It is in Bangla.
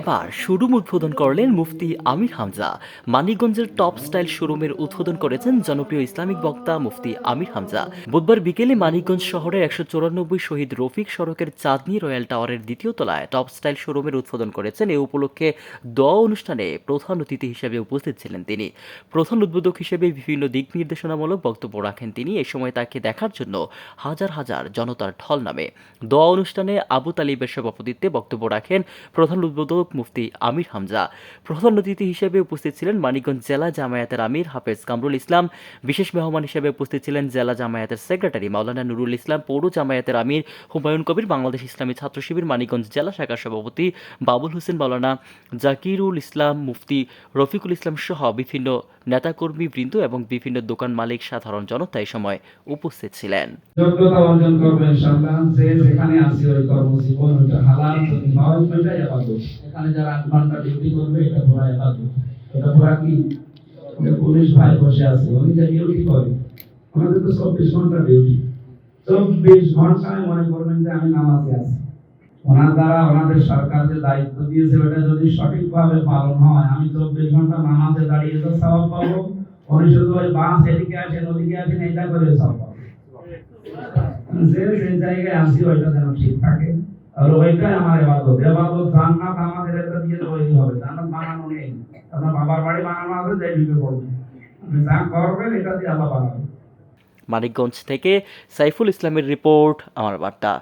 এবার শোরুম উদ্বোধন করলেন মুফতি আমির হামজা। মানিকগঞ্জের টপ স্টাইল শোরুমের উদ্বোধন করেছেন জনপ্রিয় ইসলামিক বক্তা মুফতি আমির হামজা। বুধবার বিকেলে মানিকগঞ্জ শহরের ১৯৪ শহীদ রফিক সড়কের চাঁদনী রয়্যাল টাওয়ারের দ্বিতীয় তলায় টপ স্টাইল শোরুমের উদ্বোধন করেছেন। এ উপলক্ষে দোয়া অনুষ্ঠানে প্রধান অতিথি হিসেবে উপস্থিত ছিলেন তিনি। প্রধান উদ্বোধক হিসেবে বিভিন্ন দিক নির্দেশনামূলক বক্তব্য রাখেন তিনি। এ সময় তাকে দেখার জন্য হাজার হাজার জনতার ঢল নামে। দোয়া অনুষ্ঠানে আবু তালিবের সভাপতিত্বে বক্তব্য রাখেন প্রধান উদ্বোধক মুফতি আমির হামজা। প্রধান অতিথি হিসেবে উপস্থিত ছিলেন মানিকগঞ্জ জেলা জামায়াতের আমির হাফেজ কামরুল ইসলাম। বিশেষ মেহমান হিসেবে উপস্থিত ছিলেন জেলা জামায়াতের সেক্রেটারি মাওলানা নুরুল ইসলাম, পৌর জামায়াতের আমির হুমায়ুন কবির, বাংলাদেশ ইসলামী ছাত্র শিবির মানিকগঞ্জ জেলা শাখার সভাপতি বাবুল হোসেন, মাওলানা জাকিরুল ইসলাম, মুফতি রফিকুল ইসলাম সহ বিভিন্ন নেতাকর্মী বৃন্দ এবং বিভিন্ন দোকান মালিক, সাধারণ জনতা এই সময় উপস্থিত ছিলেন। যোগ্যতা অর্জন করবে ইনশাআল্লাহ। যে যেখানে আছে ওই কর্মজীবন ওইটা হালাল যদি হয় ওইটাই ইবাদত। এখানে যারা 8 ঘন্টা ডিউটি করবে এটা পুরা ইবাদত। এটা পুরা কি? যে পুলিশ ভাই বসে আছে উনি যে ডিউটি করে, আমাদের তো 24 ঘন্টা ডিউটি। 24 ঘন্টায় মনে করবেন যে আমি নামাজে আছি। ওনার দ্বারা ওনাদের সরকার যে দায়িত্ব দিয়েছে ওটা যদি সঠিকভাবে পালন হয়, আমি 24 ঘন্টা নামাজে দাঁড়িয়ে তো সওয়াব পাবো। উনি শুধু ওই বাস এদিকে আসেন ওদিকে আসেন এটা করে সওয়াব পাবো। যে জায়গায় আসি ওইটা যেন ঠিক থাকে, আর ওইটাই আমার ইবাদত। ইবাদত জান্নাত আমাদের এটা দিয়ে তৈরি হবে, জান্নাত বানানো নেই। আপনার বাবার বাড়ি বানানো আছে, যাই ঢুকে পড়বে, আপনি যা করবেন এটা দিয়ে আল্লাহ বানাবে। মানিকগঞ্জ থেকে সাইফুল ইসলামের রিপোর্ট, আমার বার্তা।